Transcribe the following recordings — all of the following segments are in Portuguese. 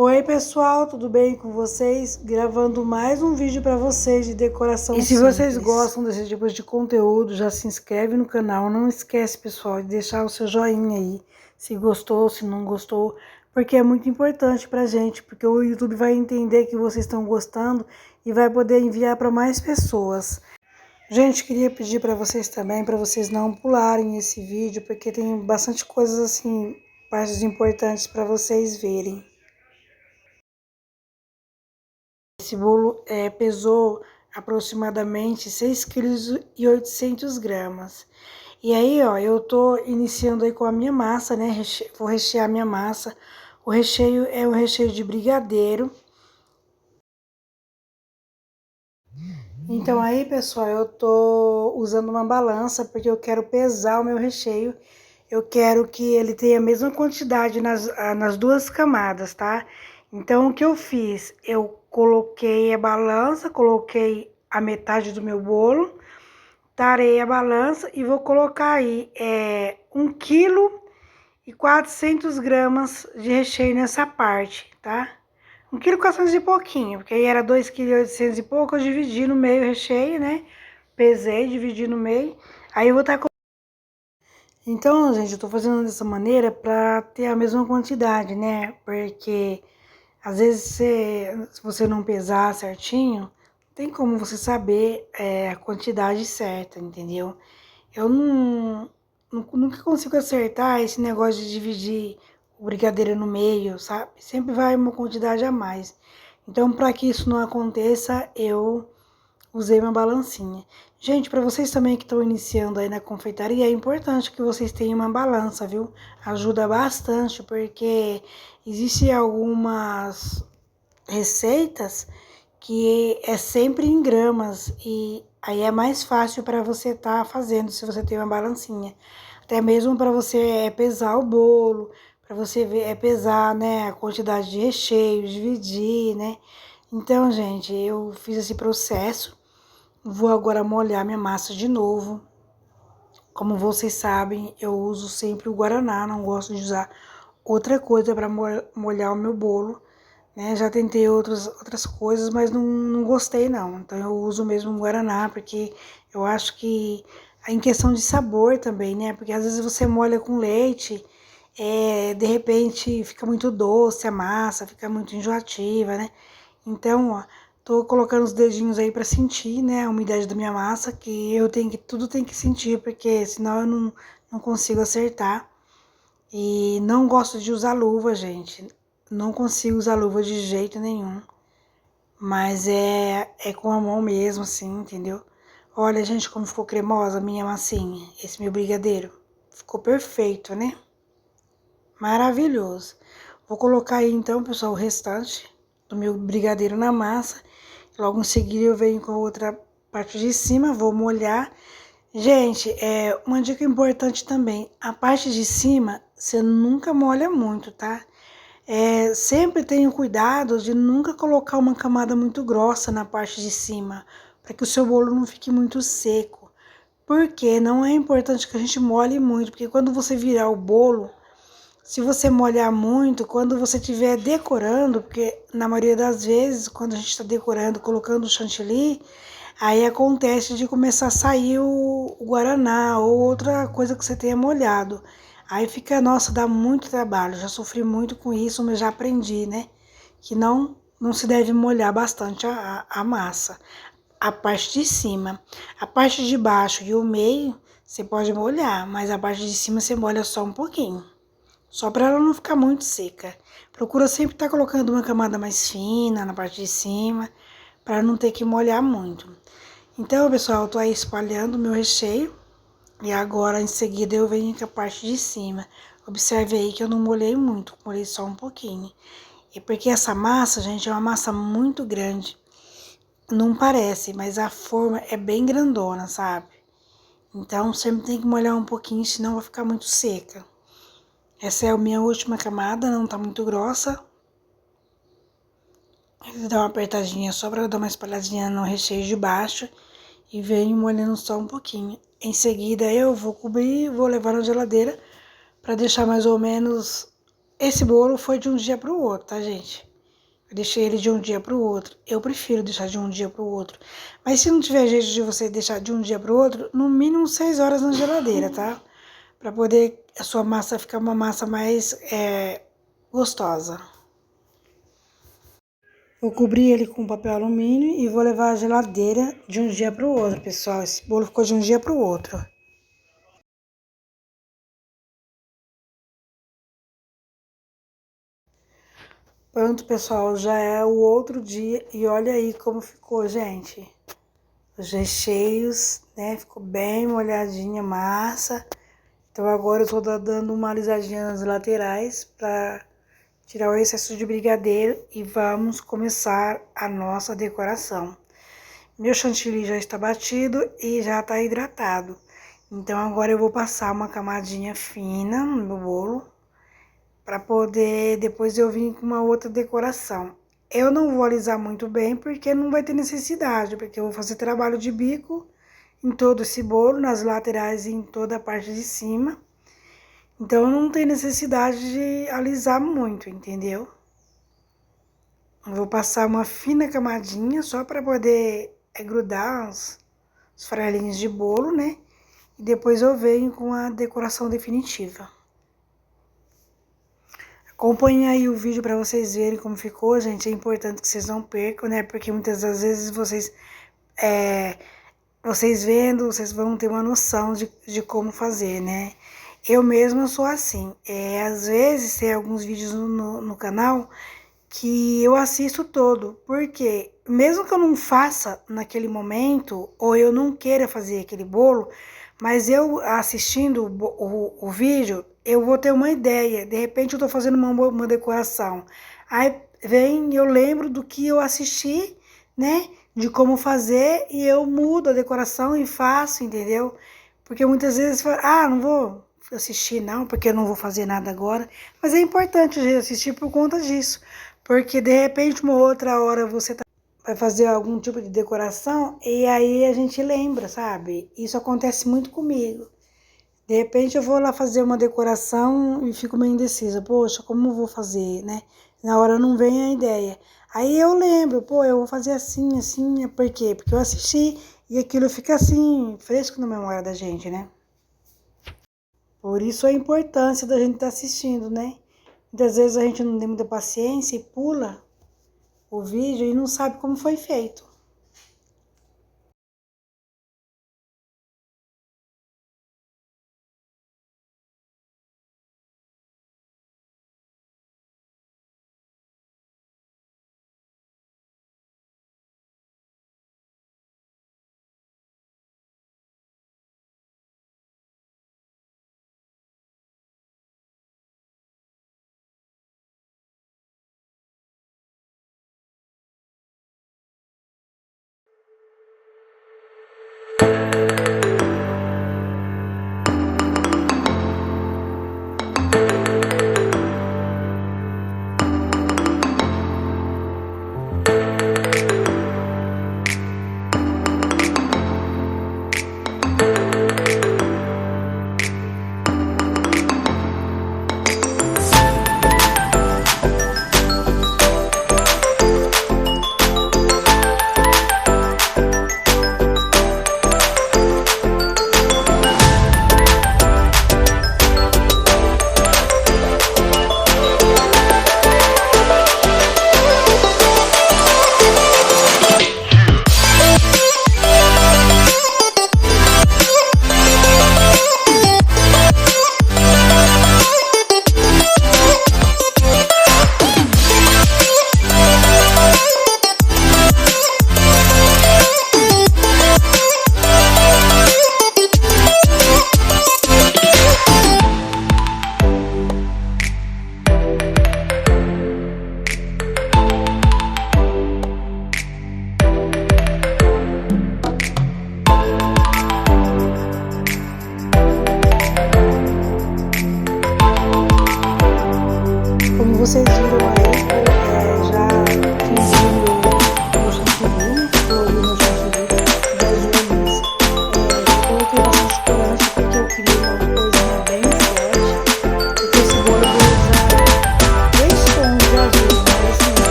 Oi pessoal, tudo bem com vocês? Gravando mais um vídeo para vocês de decoração simples. E se vocês gostam desse tipo de conteúdo, já se inscreve no canal. Não esquece, pessoal, de deixar o seu joinha aí, se gostou, se não gostou, porque é muito importante pra gente, porque o YouTube vai entender que vocês estão gostando e vai poder enviar para mais pessoas. Gente, queria pedir para vocês também, para vocês não pularem esse vídeo, porque tem bastante coisas assim, partes importantes para vocês verem. Esse bolo pesou aproximadamente 6,8 kg. E aí, ó, eu tô iniciando aí com a minha massa, né? Vou rechear a minha massa. O recheio é um recheio de brigadeiro. Então aí, pessoal, eu tô usando uma balança porque eu quero pesar o meu recheio. Eu quero que ele tenha a mesma quantidade nas duas camadas, tá? Então, o que eu fiz? Eu coloquei a balança, coloquei a metade do meu bolo, tarei a balança e vou colocar aí 1,4 kg de recheio nessa parte, tá? 1,4 kg e pouquinho, porque aí era 2,8 kg e pouco, eu dividi no meio o recheio, né? Pesei, dividi no meio. Aí eu vou estar... Então, gente, eu tô fazendo dessa maneira pra ter a mesma quantidade, né? Porque às vezes se você não pesar certinho, tem como você saber a quantidade certa, entendeu? Eu nunca consigo acertar esse negócio de dividir o brigadeiro no meio, sabe? Sempre vai uma quantidade a mais. Então, para que isso não aconteça, eu usei uma balancinha. Gente, para vocês também que estão iniciando aí na confeitaria, é importante que vocês tenham uma balança, viu? Ajuda bastante, porque existem algumas receitas que é sempre em gramas e aí é mais fácil para você estar fazendo se você tem uma balancinha. Até mesmo para você pesar o bolo, para você ver, pesar, né, a quantidade de recheio, dividir, né? Então, gente, eu fiz esse processo. Vou agora molhar minha massa de novo. Como vocês sabem, eu uso sempre o guaraná, não gosto de usar outra coisa para molhar o meu bolo, né? Já tentei outras coisas, mas não gostei não. Então eu uso mesmo o guaraná, porque eu acho que em questão de sabor também, né? Porque às vezes você molha com leite, de repente fica muito doce a massa, fica muito enjoativa, né? Então, ó, tô colocando os dedinhos aí pra sentir, né, a umidade da minha massa, que tudo tem que sentir, porque senão eu não consigo acertar. E não gosto de usar luva, gente. Não consigo usar luva de jeito nenhum. Mas é com a mão mesmo, assim, entendeu? Olha, gente, como ficou cremosa a minha massinha, esse meu brigadeiro. Ficou perfeito, né? Maravilhoso. Vou colocar aí, então, pessoal, o restante do meu brigadeiro na massa. Logo em seguida eu venho com a outra parte de cima, vou molhar. Gente, uma dica importante também, a parte de cima você nunca molha muito, tá? Sempre tenha cuidado de nunca colocar uma camada muito grossa na parte de cima, para que o seu bolo não fique muito seco. Porque não é importante que a gente molhe muito, porque quando você virar o bolo, se você molhar muito, quando você estiver decorando, porque na maioria das vezes, quando a gente está decorando, colocando o chantilly, aí acontece de começar a sair o guaraná ou outra coisa que você tenha molhado. Aí fica, nossa, dá muito trabalho. Já sofri muito com isso, mas já aprendi, né? Que não se deve molhar bastante a massa. A parte de cima. A parte de baixo e o meio, você pode molhar, mas a parte de cima você molha só um pouquinho. Só para ela não ficar muito seca. Procura sempre estar colocando uma camada mais fina na parte de cima, para não ter que molhar muito. Então, pessoal, eu tô aí espalhando o meu recheio. E agora, em seguida, eu venho com a parte de cima. Observe aí que eu não molhei muito, molhei só um pouquinho. E porque essa massa, gente, é uma massa muito grande. Não parece, mas a forma é bem grandona, sabe? Então, sempre tem que molhar um pouquinho, senão vai ficar muito seca. Essa é a minha última camada, não tá muito grossa. Vou dar uma apertadinha só pra dar uma espalhadinha no recheio de baixo. E venho molhando só um pouquinho. Em seguida eu vou cobrir e vou levar na geladeira pra deixar mais ou menos esse bolo foi de um dia pro outro, tá, gente? Eu deixei ele de um dia pro outro. Eu prefiro deixar de um dia pro outro. Mas se não tiver jeito de você deixar de um dia pro outro, no mínimo 6 horas na geladeira, tá? Pra poder a sua massa ficar uma massa mais gostosa. Vou cobrir ele com papel alumínio e vou levar à geladeira de um dia pro outro, pessoal. Esse bolo ficou de um dia pro outro. Pronto, pessoal, já é o outro dia e olha aí como ficou, gente. Os recheios, né? Ficou bem molhadinha a massa. Então agora eu tô dando uma alisadinha nas laterais pra tirar o excesso de brigadeiro e vamos começar a nossa decoração. Meu chantilly já está batido e já tá hidratado. Então agora eu vou passar uma camadinha fina no meu bolo para poder depois eu vir com uma outra decoração. Eu não vou alisar muito bem porque não vai ter necessidade, porque eu vou fazer trabalho de bico em todo esse bolo, nas laterais e em toda a parte de cima. Então não tem necessidade de alisar muito, entendeu? Eu vou passar uma fina camadinha só para poder grudar os farelinhos de bolo, né? E depois eu venho com a decoração definitiva. Acompanhe aí o vídeo para vocês verem como ficou, gente. É importante que vocês não percam, né? Porque muitas das vezes vocês vendo, vocês vão ter uma noção de como fazer, né? Eu mesma sou assim. Às vezes tem alguns vídeos no canal que eu assisto todo, porque mesmo que eu não faça naquele momento, ou eu não queira fazer aquele bolo, mas eu assistindo o vídeo, eu vou ter uma ideia. De repente eu tô fazendo uma decoração. Aí vem, eu lembro do que eu assisti, né? De como fazer, e eu mudo a decoração e faço, entendeu? Porque muitas vezes, não vou assistir não, porque eu não vou fazer nada agora. Mas é importante assistir por conta disso. Porque de repente, uma outra hora vai fazer algum tipo de decoração e aí a gente lembra, sabe? Isso acontece muito comigo. De repente eu vou lá fazer uma decoração e fico meio indecisa. Poxa, como eu vou fazer, né? Na hora não vem a ideia. Aí eu lembro, pô, eu vou fazer assim, assim. Por quê? Porque eu assisti e aquilo fica assim, fresco na memória da gente, né? Por isso a importância da gente estar assistindo, né? Muitas vezes a gente não tem muita paciência e pula o vídeo e não sabe como foi feito.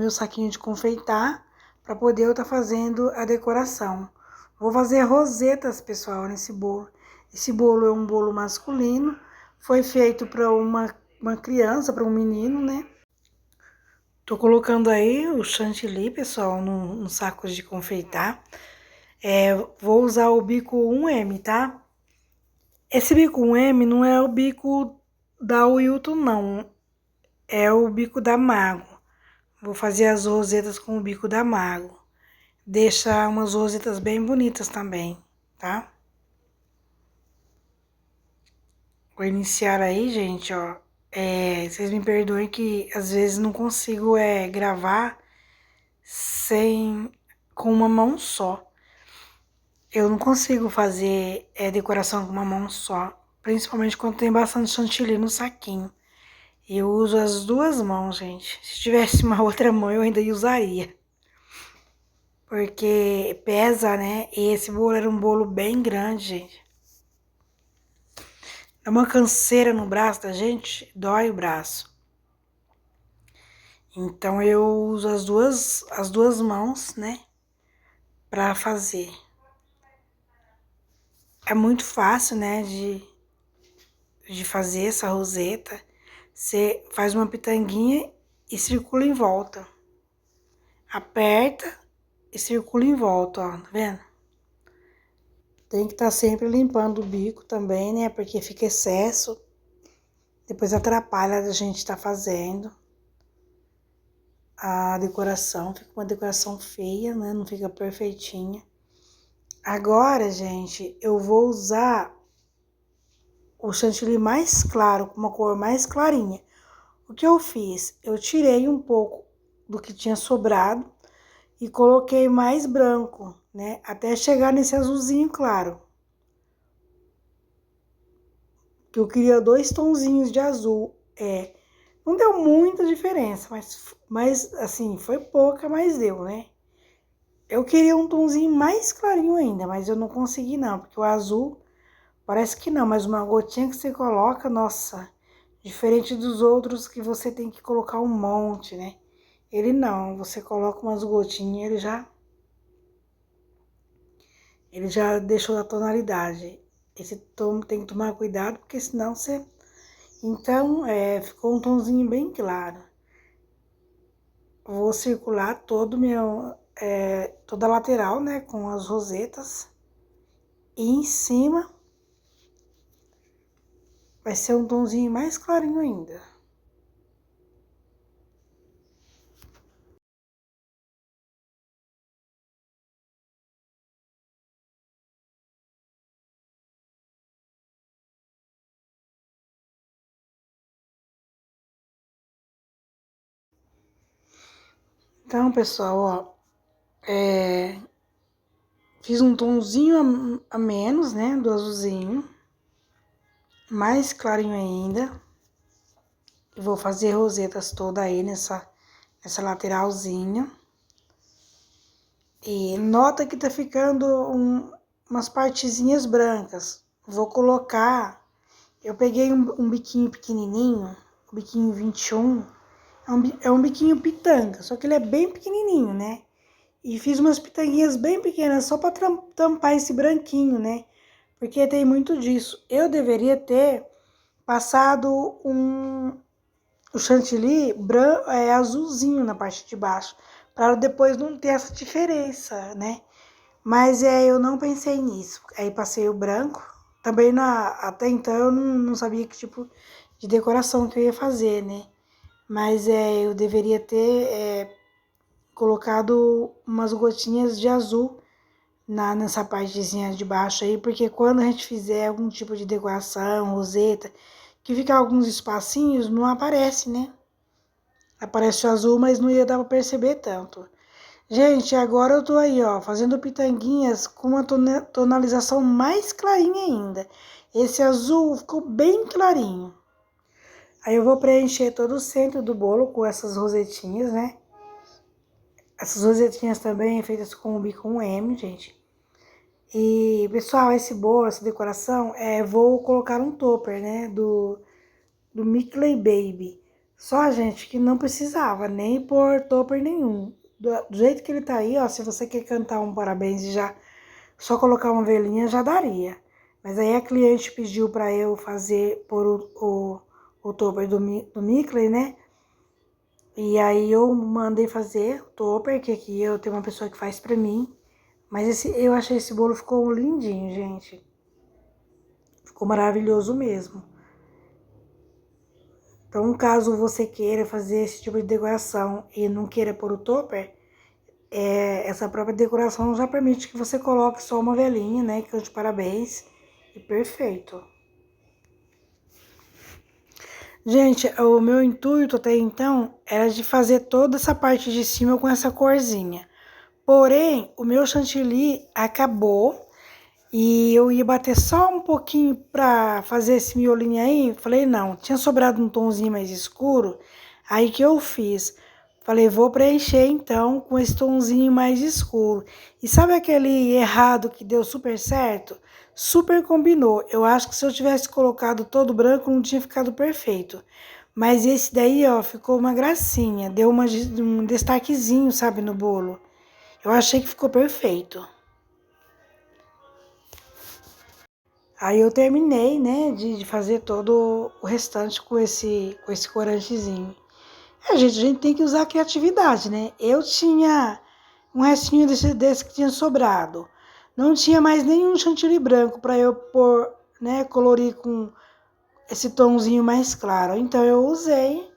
meu saquinho de confeitar para poder eu estar fazendo a decoração. Vou fazer rosetas, pessoal, nesse bolo. Esse bolo é um bolo masculino, foi feito para uma criança, para um menino, né? Tô colocando aí o chantilly, pessoal, no saco de confeitar. Vou usar o bico 1M, tá? Esse bico 1M não é o bico da Wilton, não. É o bico da Mago. Vou fazer as rosetas com o bico da Mago. Deixa umas rosetas bem bonitas também, tá? Vou iniciar aí, gente, ó. Vocês me perdoem que às vezes não consigo gravar com uma mão só. Eu não consigo fazer decoração com uma mão só, principalmente quando tem bastante chantilly no saquinho. Eu uso as duas mãos, gente. Se tivesse uma outra mão, eu ainda usaria. Porque pesa, né? E esse bolo era um bolo bem grande, gente. Dá uma canseira no braço da gente, dói o braço. Então eu uso as duas mãos, né? Pra fazer. É muito fácil, né? De fazer essa roseta. Você faz uma pitanguinha e circula em volta. Aperta e circula em volta, ó, tá vendo? Tem que estar sempre limpando o bico também, né? Porque fica excesso. Depois atrapalha a gente estar fazendo a decoração. Fica uma decoração feia, né? Não fica perfeitinha. Agora, gente, eu vou usar o chantilly mais claro, com uma cor mais clarinha. O que eu fiz? Eu tirei um pouco do que tinha sobrado e coloquei mais branco, né? Até chegar nesse azulzinho claro. Que eu queria 2 tonzinhos de azul. Não deu muita diferença, mas assim, foi pouca, mas deu, né? Eu queria um tonzinho mais clarinho ainda, mas eu não consegui não, porque o azul parece que não, mas uma gotinha que você coloca, nossa, diferente dos outros que você tem que colocar um monte, né? Ele não, você coloca umas gotinhas, ele já deixou a tonalidade. Esse tom tem que tomar cuidado, porque senão você... Então, ficou um tonzinho bem claro. Vou circular toda a lateral, né, com as rosetas. E em cima vai ser um tonzinho mais clarinho ainda. Então, pessoal, ó, fiz um tonzinho a menos, né, do azulzinho. Mais clarinho ainda. E vou fazer rosetas toda aí nessa lateralzinha. E nota que tá ficando umas partezinhas brancas. Vou colocar... Eu peguei um biquinho pequenininho, o biquinho 21. É um biquinho pitanga, só que ele é bem pequenininho, né? E fiz umas pitanguinhas bem pequenas, só pra tampar esse branquinho, né? Porque tem muito disso. Eu deveria ter passado o chantilly azulzinho na parte de baixo, para depois não ter essa diferença, né? Mas eu não pensei nisso. Aí passei o branco. Também até então eu não sabia que tipo de decoração que eu ia fazer, né? Mas eu deveria ter colocado umas gotinhas de azul nessa partezinha de baixo aí, porque quando a gente fizer algum tipo de decoração, roseta, que fica alguns espacinhos, não aparece, né? Aparece o azul, mas não ia dar pra perceber tanto. Gente, agora eu tô aí, ó, fazendo pitanguinhas com uma tonalização mais clarinha ainda. Esse azul ficou bem clarinho. Aí eu vou preencher todo o centro do bolo com essas rosetinhas, né? Essas rosetinhas também feitas com o bico 1M, gente. E, pessoal, esse bolo, essa decoração, vou colocar um topper, né? Do Mickey Baby. Só, gente, que não precisava nem pôr topper nenhum. Do jeito que ele tá aí, ó, se você quer cantar um parabéns e já só colocar uma velhinha, já daria. Mas aí a cliente pediu pra eu fazer, pôr o topper do Mickley, né? E aí eu mandei fazer o topper, que aqui eu tenho uma pessoa que faz pra mim. Mas eu achei esse bolo ficou lindinho, gente. Ficou maravilhoso mesmo. Então, caso você queira fazer esse tipo de decoração e não queira pôr o topper, essa própria decoração já permite que você coloque só uma velhinha, né? Cante parabéns. E perfeito. Gente, o meu intuito até então era de fazer toda essa parte de cima com essa corzinha. Porém, o meu chantilly acabou e eu ia bater só um pouquinho pra fazer esse miolinho aí. Falei, não, tinha sobrado um tomzinho mais escuro. Aí que eu fiz? Falei, vou preencher então com esse tomzinho mais escuro. E sabe aquele errado que deu super certo? Super combinou. Eu acho que se eu tivesse colocado todo branco não tinha ficado perfeito. Mas esse daí, ó, ficou uma gracinha. Deu um destaquezinho, sabe, no bolo. Eu achei que ficou perfeito. Aí eu terminei, né, de fazer todo o restante com esse corantezinho. A gente tem que usar a criatividade, né? Eu tinha um restinho desse que tinha sobrado. Não tinha mais nenhum chantilly branco para eu pôr, né, colorir com esse tomzinho mais claro. Então eu usei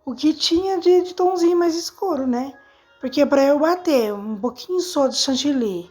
o que tinha de tomzinho mais escuro, né? Porque para eu bater um pouquinho só de chantilly,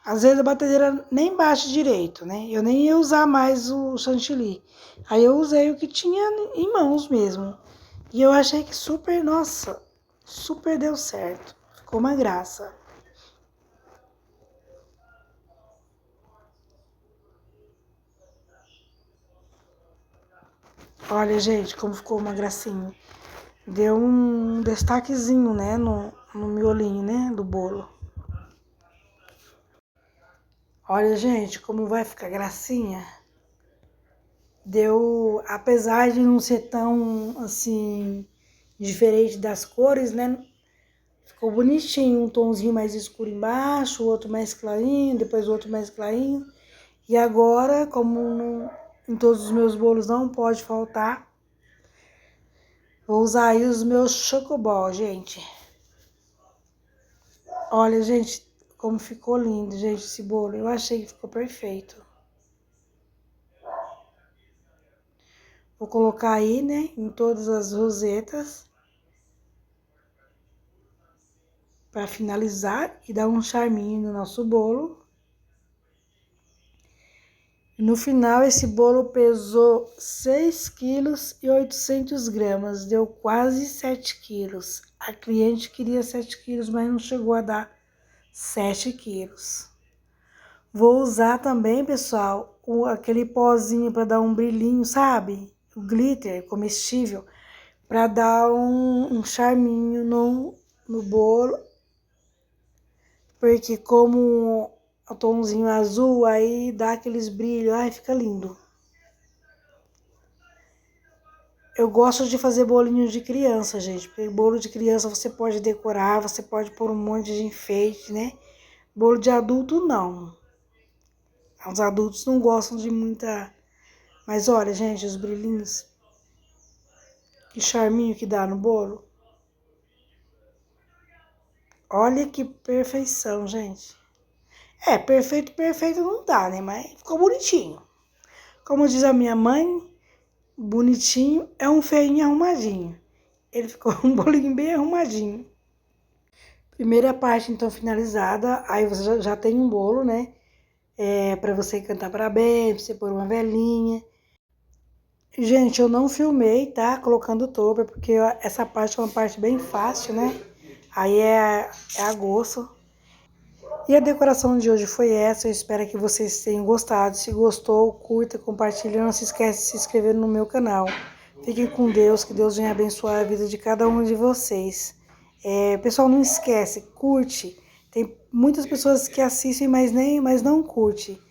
às vezes a batedeira nem bate direito, né? Eu nem ia usar mais o chantilly. Aí eu usei o que tinha em mãos mesmo. E eu achei que super, nossa, super deu certo. Ficou uma graça. Olha, gente, como ficou uma gracinha. Deu um destaquezinho, né, no miolinho, né, do bolo. Olha, gente, como vai ficar gracinha. Deu, apesar de não ser tão, assim, diferente das cores, né, ficou bonitinho. Um tomzinho mais escuro embaixo, o outro mais clarinho, depois o outro mais clarinho. E agora, como em todos os meus bolos não pode faltar, vou usar aí os meus chocobol, gente. Olha, gente, como ficou lindo, gente, esse bolo. Eu achei que ficou perfeito. Vou colocar aí, né, em todas as rosetas. Para finalizar e dar um charminho no nosso bolo. No final, esse bolo pesou 6,8 kg, deu quase 7 quilos. A cliente queria 7 quilos, mas não chegou a dar 7 quilos. Vou usar também, pessoal, aquele pozinho para dar um brilhinho, sabe? O glitter comestível, para dar um charminho no bolo. Porque como o tomzinho azul, aí dá aqueles brilhos, ai, fica lindo. Eu gosto de fazer bolinhos de criança, gente, porque bolo de criança você pode decorar, você pode pôr um monte de enfeite, né? Bolo de adulto, não. Os adultos não gostam de muita... Mas olha, gente, os brilhinhos, que charminho que dá no bolo. Olha que perfeição, gente. Perfeito, perfeito não dá, né? Mas ficou bonitinho. Como diz a minha mãe, bonitinho é um feinho arrumadinho. Ele ficou um bolinho bem arrumadinho. Primeira parte, então, finalizada. Aí você já tem um bolo, né? Pra você cantar parabéns, pra você pôr uma velhinha. Gente, eu não filmei, tá? Colocando topper, porque essa parte é uma parte bem fácil, né? Aí é a gosto. E a decoração de hoje foi essa. Eu espero que vocês tenham gostado. Se gostou, curta, compartilha. Não se esquece de se inscrever no meu canal. Fiquem com Deus, que Deus venha abençoar a vida de cada um de vocês. Pessoal, não esquece, curte. Tem muitas pessoas que assistem, mas não curte.